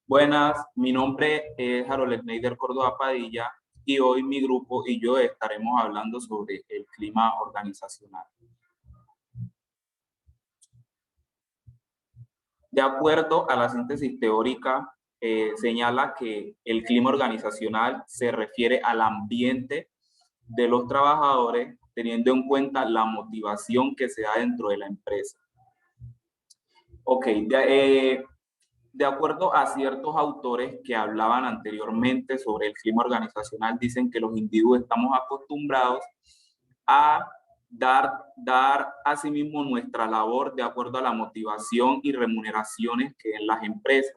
Buenas, mi nombre es Harold Schneider Córdoba Padilla y hoy mi grupo y yo estaremos hablando sobre el clima organizacional. De acuerdo a la síntesis teórica, señala que el clima organizacional se refiere al ambiente de los trabajadores teniendo en cuenta la motivación que se da dentro de la empresa. Ok, de acuerdo a ciertos autores que hablaban anteriormente sobre el clima organizacional, dicen que los individuos estamos acostumbrados a dar a sí mismo nuestra labor de acuerdo a la motivación y remuneraciones que en las empresas.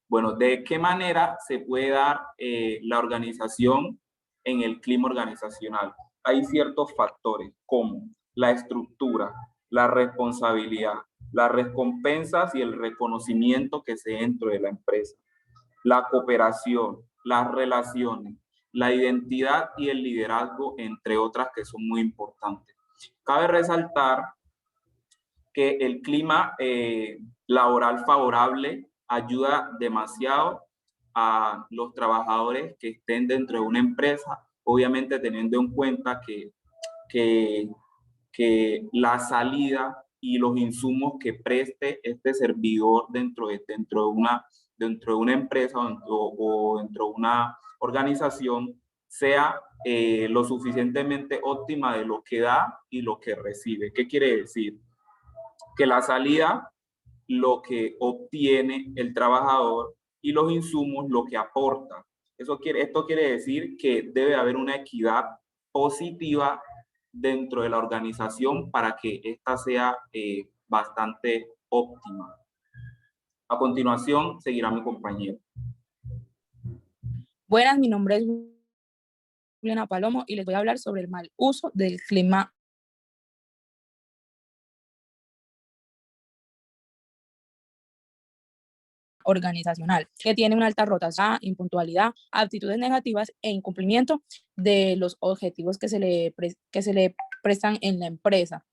Bueno, ¿de qué manera se puede dar la organización en el clima organizacional? Hay ciertos factores como la estructura, la responsabilidad, las recompensas y el reconocimiento que se dentro de la empresa, la cooperación, las relaciones, la identidad y el liderazgo, entre otras que son muy importantes. Cabe resaltar que el clima laboral favorable ayuda demasiado a los trabajadores que estén dentro de una empresa, obviamente teniendo en cuenta que, que la salida y los insumos que preste este servidor dentro de una empresa o dentro de una organización sea lo suficientemente óptima de lo que da y lo que recibe. ¿Qué quiere decir? Que la salida, lo que obtiene el trabajador y los insumos, lo que aporta. Esto quiere decir que debe haber una equidad positiva dentro de la organización para que ésta sea bastante óptima. A continuación, seguirá mi compañero. Buenas, mi nombre es Juliana Palomo y les voy a hablar sobre el mal uso del clima organizacional, que tiene una alta rotación, impuntualidad, actitudes negativas e incumplimiento de los objetivos que se le prestan en la empresa.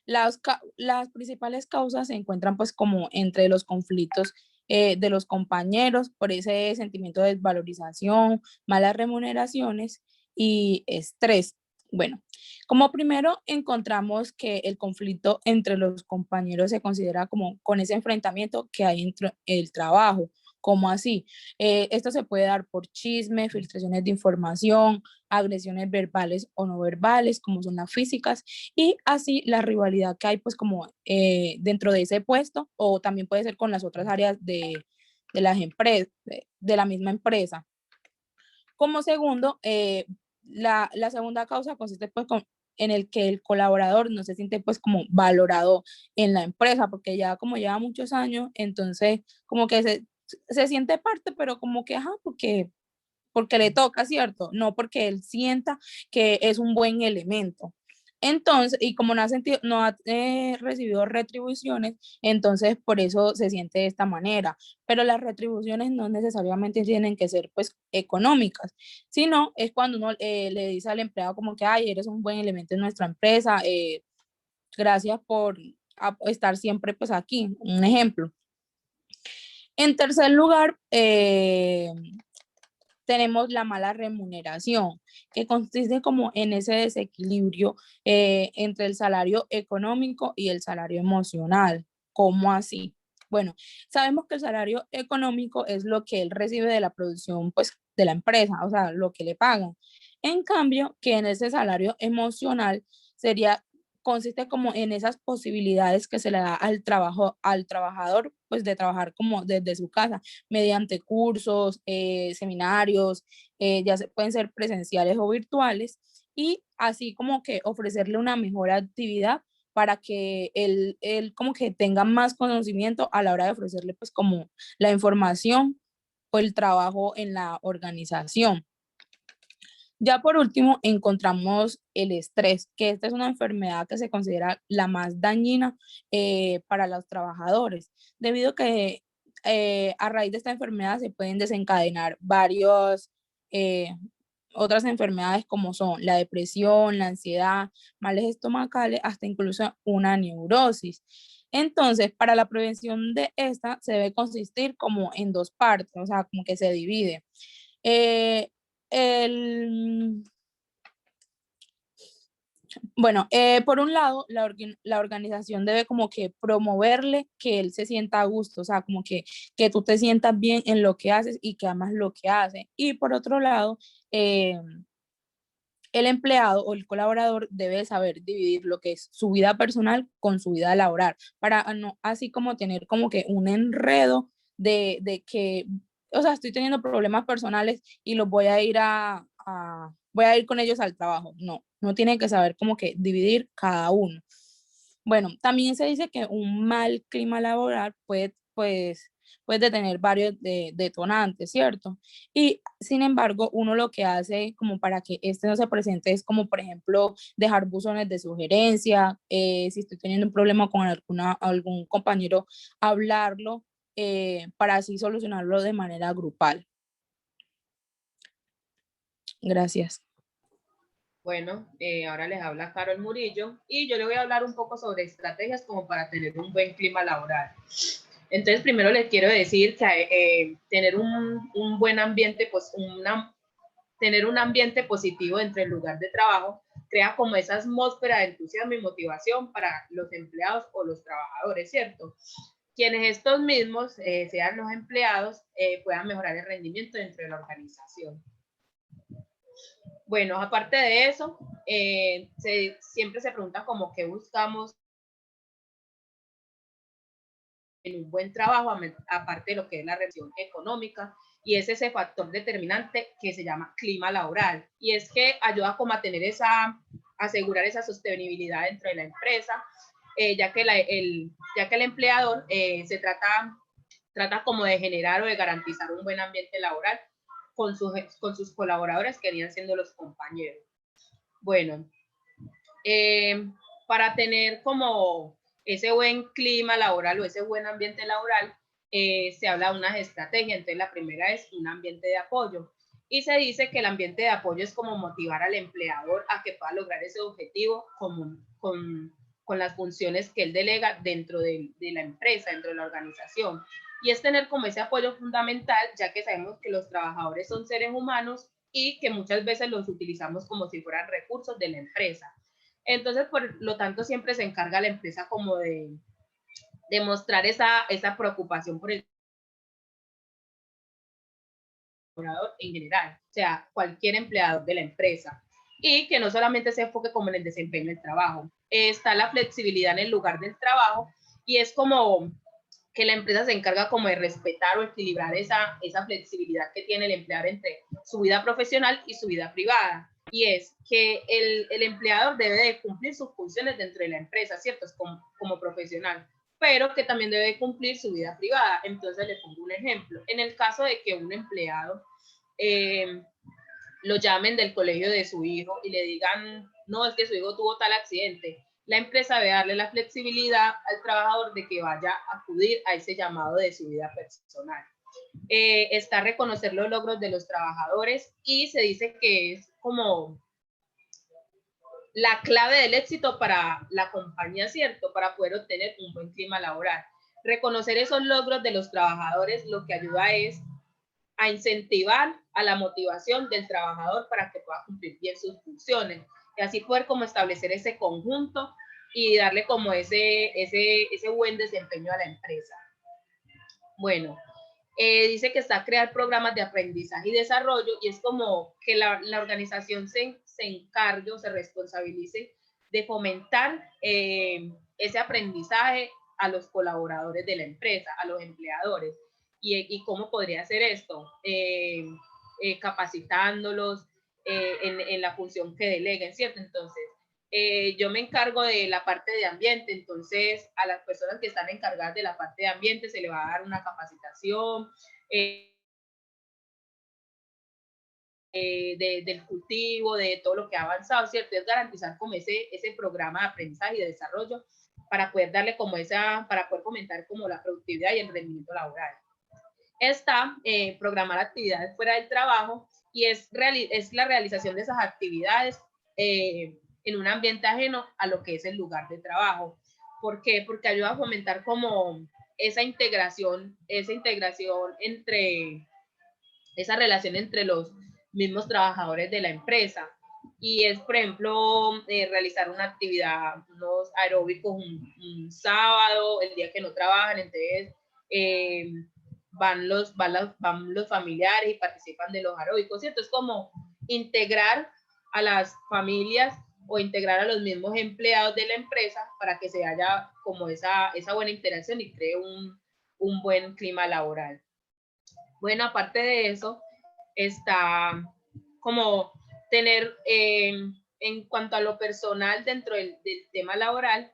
Las principales causas se encuentran pues como entre los conflictos de los compañeros por ese sentimiento de desvalorización, malas remuneraciones y estrés. Bueno, como primero encontramos que el conflicto entre los compañeros se considera como con ese enfrentamiento que hay entre el trabajo. ¿Cómo así? Esto se puede dar por chisme, filtraciones de información, agresiones verbales o no verbales, como son las físicas, y así la rivalidad que hay pues como dentro de ese puesto, o también puede ser con las otras áreas de las empresas, de la misma empresa. Como segundo, la segunda causa consiste pues en el que el colaborador no se siente pues como valorado en la empresa, porque ya como lleva muchos años, entonces como que se siente parte, pero como que, ajá, porque le toca, ¿cierto? No porque él sienta que es un buen elemento. Entonces, y como no ha recibido retribuciones, entonces por eso se siente de esta manera. Pero las retribuciones no necesariamente tienen que ser pues económicas, sino es cuando uno le dice al empleado como que, ay, eres un buen elemento en nuestra empresa, gracias por estar siempre pues aquí, un ejemplo. En tercer lugar, tenemos la mala remuneración, que consiste como en ese desequilibrio entre el salario económico y el salario emocional. ¿Cómo así? Bueno, sabemos que el salario económico es lo que él recibe de la producción, pues, de la empresa, o sea, lo que le pagan. En cambio, que en ese salario emocional sería consiste como en esas posibilidades que se le da al trabajador, pues de trabajar como desde su casa, mediante cursos, seminarios, pueden ser presenciales o virtuales, y así como que ofrecerle una mejor actividad para que él como que tenga más conocimiento a la hora de ofrecerle pues como la información o el trabajo en la organización. Ya por último, encontramos el estrés, que esta es una enfermedad que se considera la más dañina para los trabajadores, debido a que a raíz de esta enfermedad se pueden desencadenar varios otras enfermedades como son la depresión, la ansiedad, males estomacales, hasta incluso una neurosis. Entonces, para la prevención de esta se debe consistir como en dos partes, o sea, como que se divide. Eh, el, bueno, por un lado, la organización debe como que promoverle que él se sienta a gusto, o sea, como que tú te sientas bien en lo que haces y que amas lo que hace. Y por otro lado, el empleado o el colaborador debe saber dividir lo que es su vida personal con su vida laboral, para no así como tener como que un enredo de que, o sea, estoy teniendo problemas personales y los voy a ir voy a ir con ellos al trabajo. No, no tiene que saber como que dividir cada uno. Bueno, también se dice que un mal clima laboral puede tener varios detonantes, ¿cierto? Y sin embargo, uno lo que hace como para que este no se presente es como, por ejemplo, dejar buzones de sugerencia, si estoy teniendo un problema con algún compañero, hablarlo para así solucionarlo de manera grupal. Gracias. Bueno, ahora les habla Carol Murillo y yo le voy a hablar un poco sobre estrategias como para tener un buen clima laboral. Entonces, primero les quiero decir que tener un buen ambiente, pues tener un ambiente positivo dentro del lugar de trabajo crea como esa atmósfera de entusiasmo y motivación para los empleados o los trabajadores, ¿cierto? Quienes estos mismos, sean los empleados, puedan mejorar el rendimiento dentro de la organización. Bueno, aparte de eso, siempre se pregunta como qué buscamos en un buen trabajo, aparte de lo que es la revisión económica, y es ese factor determinante que se llama clima laboral, y es que ayuda como a tener asegurar esa sostenibilidad dentro de la empresa, ya que el empleador se trata como de generar o de garantizar un buen ambiente laboral con sus colaboradores que vienen siendo los compañeros. Bueno, para tener como ese buen clima laboral o ese buen ambiente laboral, se habla de unas estrategias. Entonces, la primera es un ambiente de apoyo. Y se dice que el ambiente de apoyo es como motivar al empleador a que pueda lograr ese objetivo con las funciones que él delega dentro de la empresa, dentro de la organización. Y es tener como ese apoyo fundamental, ya que sabemos que los trabajadores son seres humanos y que muchas veces los utilizamos como si fueran recursos de la empresa. Entonces, por lo tanto, siempre se encarga la empresa como de mostrar esa preocupación por el colaborador en general, o sea, cualquier empleado de la empresa. Y que no solamente se enfoque como en el desempeño del trabajo. Está la flexibilidad en el lugar del trabajo y es como que la empresa se encarga como de respetar o equilibrar esa flexibilidad que tiene el empleado entre su vida profesional y su vida privada. Y es que el empleador debe de cumplir sus funciones dentro de la empresa, ¿cierto? Es como profesional, pero que también debe cumplir su vida privada. Entonces le pongo un ejemplo. En el caso de que un empleado lo llamen del colegio de su hijo y le digan, no, es que su hijo tuvo tal accidente, la empresa debe darle la flexibilidad al trabajador de que vaya a acudir a ese llamado de su vida personal. Está reconocer los logros de los trabajadores y se dice que es como la clave del éxito para la compañía, ¿cierto? Para poder obtener un buen clima laboral. Reconocer esos logros de los trabajadores lo que ayuda es a incentivar a la motivación del trabajador para que pueda cumplir bien sus funciones y así poder como establecer ese conjunto y darle como ese buen desempeño a la empresa. Bueno, dice que está a crear programas de aprendizaje y desarrollo y es como que la organización se encargue o se responsabilice de fomentar ese aprendizaje a los colaboradores de la empresa, a los empleadores. ¿Y cómo podría hacer esto? Capacitándolos en la función que deleguen, ¿cierto? Entonces, yo me encargo de la parte de ambiente, entonces a las personas que están encargadas de la parte de ambiente se le va a dar una capacitación del cultivo, de todo lo que ha avanzado, ¿cierto? Es garantizar como ese programa de aprendizaje y de desarrollo para poder darle como para poder fomentar como la productividad y el rendimiento laboral. Está programar actividades fuera del trabajo y es la realización de esas actividades en un ambiente ajeno a lo que es el lugar de trabajo. ¿Por qué? Porque ayuda a fomentar como esa integración entre, esa relación entre los mismos trabajadores de la empresa. Y es, por ejemplo, realizar una actividad, unos aeróbicos un sábado, el día que no trabajan, entonces van los familiares y participan de los aeróbicos, ¿cierto? Es como integrar a las familias o integrar a los mismos empleados de la empresa para que se haya como esa buena interacción y cree un buen clima laboral. Bueno, aparte de eso, está como tener, en cuanto a lo personal dentro del tema laboral,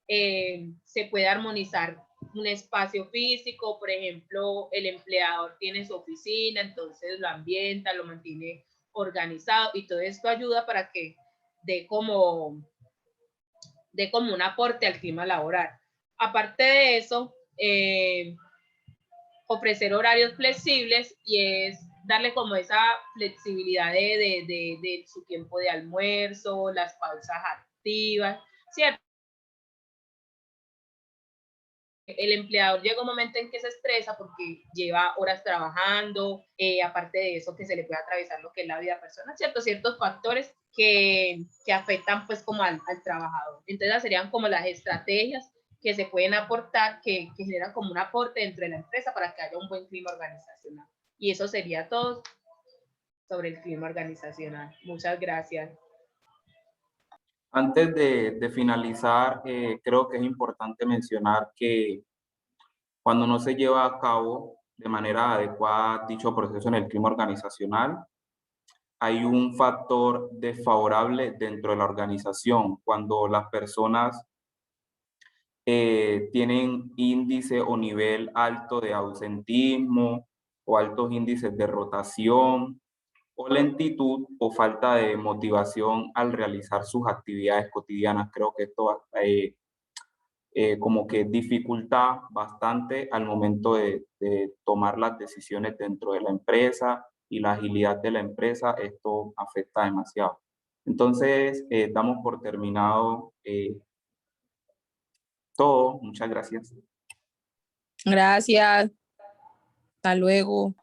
se puede armonizar un espacio físico, por ejemplo, el empleador tiene su oficina, entonces lo ambienta, lo mantiene organizado y todo esto ayuda para que dé como un aporte al clima laboral. Aparte de eso, ofrecer horarios flexibles y es darle como esa flexibilidad de su tiempo de almuerzo, las pausas activas, ¿cierto? El empleador llega un momento en que se estresa porque lleva horas trabajando, aparte de eso que se le puede atravesar lo que es la vida personal, ¿cierto? Ciertos factores que afectan pues como al trabajador. Entonces serían como las estrategias que se pueden aportar, que generan como un aporte dentro de la empresa para que haya un buen clima organizacional. Y eso sería todo sobre el clima organizacional. Muchas gracias. Antes de finalizar, creo que es importante mencionar que cuando no se lleva a cabo de manera adecuada dicho proceso en el clima organizacional, hay un factor desfavorable dentro de la organización. Cuando las personas tienen índice o nivel alto de ausentismo o altos índices de rotación o lentitud o falta de motivación al realizar sus actividades cotidianas. Creo que esto como que dificulta bastante al momento de tomar las decisiones dentro de la empresa y la agilidad de la empresa. Esto afecta demasiado. Entonces, damos por terminado todo. Muchas gracias. Gracias. Hasta luego.